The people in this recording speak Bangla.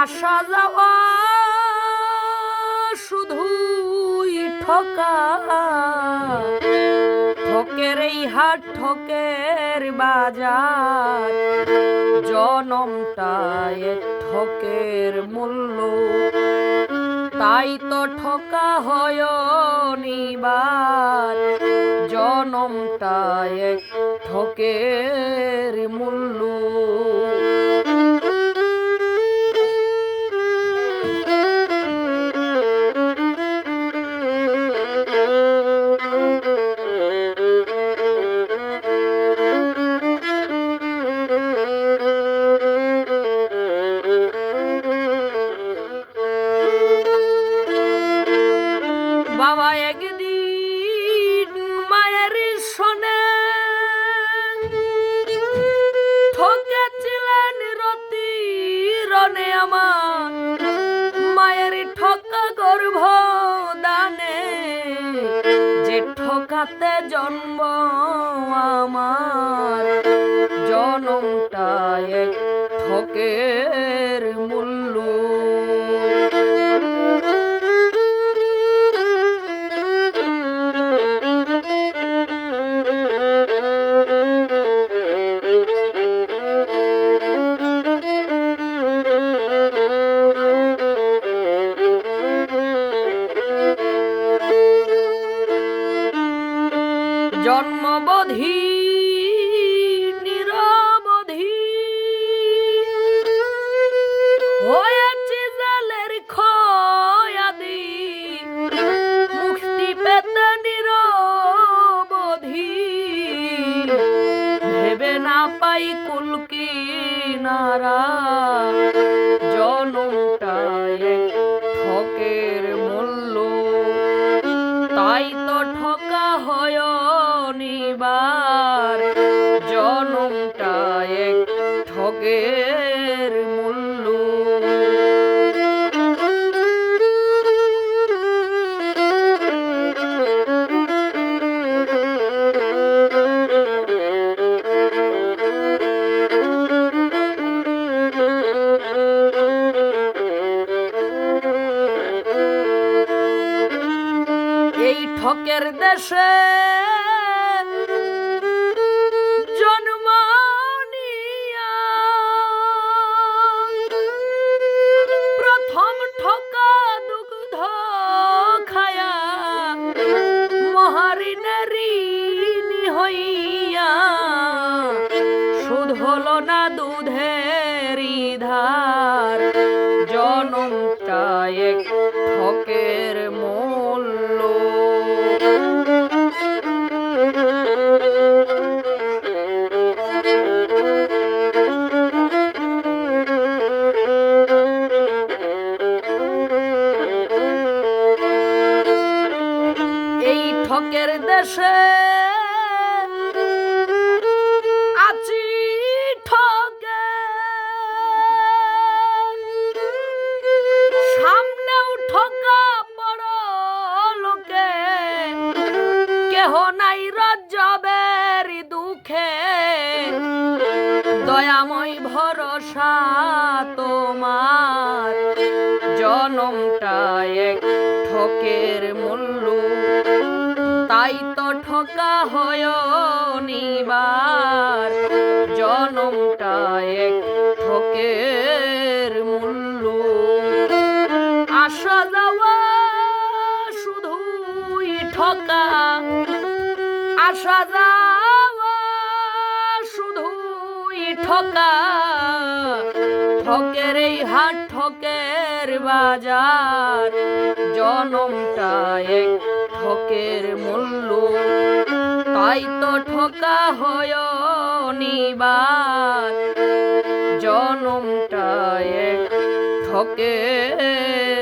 আসা যাওয়া শুধুই ঠকা, ঠকের এই হাট ঠকের বাজার, জনমটা এক ঠকের মূল্য, তাই তো ঠকা হয় নিবার, জনমটা এক ঠকের মূল্য। বাবা একদিন মায়ের শোনে ঠকেছিলেন রতি রনে আমার, মায়ের ঠকা গর্ভ দানে, যে ঠকাতে জন্ম আমার, জনমটা এক ঠকের মূল্য। জন্মবধি নিরবধি হয়েছে জালের খয়াদি, মুক্তি পেতে নিরবধি, ভেবে না পাই কুল কিনারা, জনমটা এক ঠকের মূল্য, তাই তো ঠকা হয় নিবার, জনমটা এক ঠকের মূল্য। এই ঠকের দেশে জন্ম নিয়া প্রথম ঠকা দুগ্ধ খায়া, মহারিণের ঋণী হইয়া, সুদ হলো না দুধের ধার, জনমটা এক ঠকের মূল্য। এই ঠকের দেশে আছি ঠকে, সামনেও ঠকা বড় লোকে, কেহ নাই রজ্জবের দুঃখে, দয়াময় ভরসা তোমার, জনমটা এক ঠকের মূল্য, তাই তো ঠকা হয় নিবার, জনমটা এক ঠকের মূল্য। আসা যাওয়া শুধুই ঠকা, আসা যাওয়া শুধুই ঠকা, ঠকের এই হাট ঠকের বাজার, জনমটা এক ঠকের মূল্য, তাই তো ঠকা হয় নিবার, জনমটা এক ঠকের